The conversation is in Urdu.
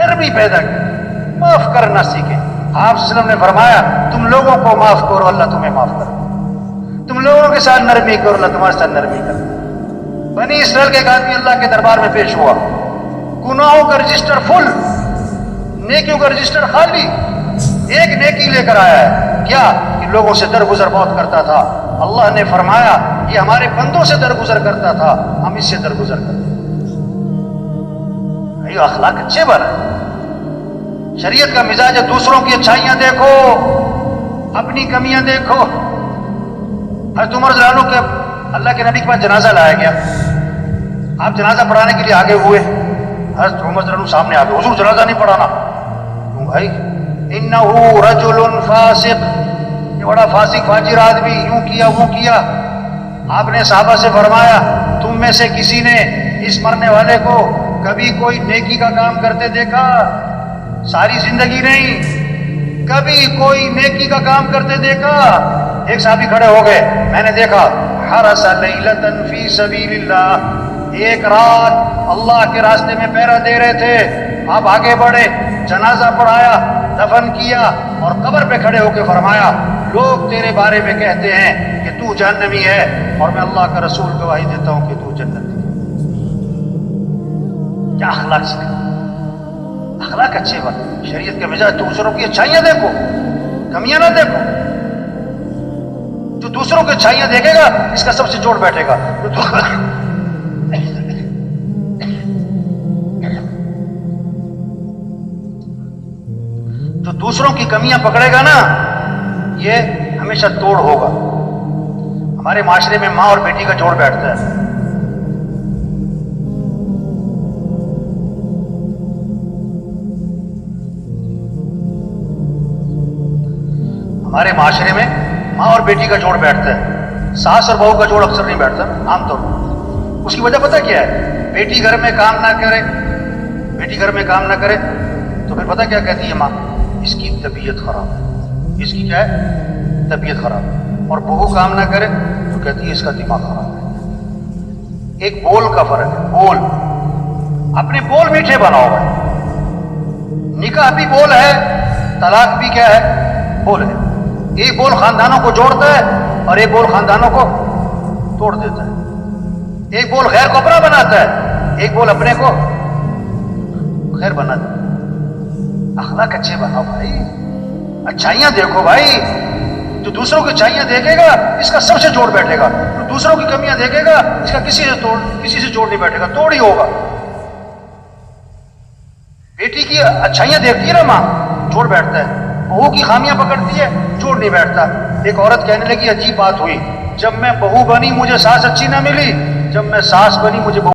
نرمی پیدا کی، معاف کرنا سیکھیں۔ آپ صلی اللہ علیہ وسلم نے فرمایا تم لوگوں کو معاف کرو اللہ تمہیں معاف کرے، تم لوگوں کے ساتھ نرمی کرو اللہ تمہارے ساتھ نرمی کرے۔ بنی اسرائیل کا ایک آدمی اللہ کے دربار میں پیش ہوا، گناہوں کا رجسٹر فل، نیکیوں کا رجسٹر خالی، ایک نیکی لے کر آیا ہے، کیا کہ لوگوں سے درگزر بہت کرتا تھا۔ اللہ نے فرمایا یہ ہمارے بندوں سے درگزر کرتا تھا، ہم اس سے درگزر کرتے ہیں۔ یہ اخلاق اچھے بنا، شریعت کا مزاج ہے دوسروں کی اچھائیاں دیکھو، اپنی کمیاں دیکھو۔ حضرت عمر رضی اللہ عنہ کے اللہ کے نبی کے پاس جنازہ لایا گیا، آپ جنازہ پڑھانے کے لیے آگے ہوئے، حضرت عمر رضی اللہ عنہ سامنے آ گئے، حضور جنازہ نہیں پڑھانا۔ کیوں بھائی؟ انہو رجل فاسق، یہ بڑا فاسق فاجر آدمی، یوں کیا وہ کیا۔ آپ نے صحابہ سے فرمایا تم میں سے کسی نے اس مرنے والے کو کبھی کوئی نیکی کا کام کرتے دیکھا؟ ساری زندگی نہیں، کبھی کوئی نیکی کا کام کرتے دیکھا؟ ایک صحابی کھڑے ہو گئے، میں نے دیکھا حرس لیلۃ فی سبیل اللہ، ایک رات اللہ کے راستے میں پہرا دے رہے تھے۔ آپ آگے بڑھے، جنازہ پڑھایا، دفن کیا، اور قبر پہ کھڑے ہو کے فرمایا لوگ تیرے بارے میں کہتے ہیں کہ تو جہنمی ہے، اور میں اللہ کا رسول گواہی دیتا ہوں کہ تو جنتی ہے۔ کیا اخلاق سکھا، اخلاق اچھے بات، شریعت کے مزاج دوسروں کی اچھائیاں دیکھو، کمیاں نہ دیکھو۔ جو دوسروں کی اچھائیاں دیکھے گا اس کا سب سے جوڑ بیٹھے گا، جو دوسروں کی کمیاں پکڑے گا نا یہ ہمیشہ توڑ ہوگا۔ ہمارے معاشرے میں ماں اور بیٹی کا جوڑ بیٹھتا ہے۔ ہمارے معاشرے میں ماں اور بیٹی کا جوڑ بیٹھتا ہے، ساس اور بہو کا جوڑ اکثر نہیں بیٹھتا عام طور پر۔ اس کی وجہ پتہ کیا ہے؟ بیٹی گھر میں کام نہ کرے، بیٹی گھر میں کام نہ کرے تو پھر پتہ کیا کہتی ہے ماں؟ اس کی طبیعت خراب ہے، اس کی کیا ہے؟ طبیعت خراب ہے۔ اور بہو کام نہ کرے تو کہتی ہے اس کا دماغ خراب ہے۔ ایک بول کا فرق ہے، بول، اپنے بول میٹھے بناؤ بھائی۔ نکاح بھی بول ہے، طلاق بھی کیا ہے؟ بول ہے۔ ایک بول خاندانوں کو جوڑتا ہے اور ایک بول خاندانوں کو توڑ دیتا ہے۔ ایک بول غیر کو اپنا بناتا ہے، ایک بول اپنے کو خیر بنا دیتا ہے۔ اخلاق اچھے بناؤ بھائی، اچھائیاں دیکھو بھائی۔ جو دوسروں کی اچھائیاں دیکھے گا اس کا سب سے جوڑ بیٹھے گا، جو دوسروں کی کمیاں دیکھے گا اس کا کسی سے جوڑ نہیں بیٹھے گا، توڑ ہی ہوگا۔ بیٹی کی اچھائیاں دیکھتی ہے نا ماں، جوڑ بیٹھتا ہے، بہو کی خامیاں پکڑتی ہے، جوڑ نہیں بیٹھتا۔ ایک عورت کہنے لگی عجیب بات ہوئی، جب میں بہو بنی مجھے ساس اچھی نہ ملی، جب میں ساس بنی مجھے بہو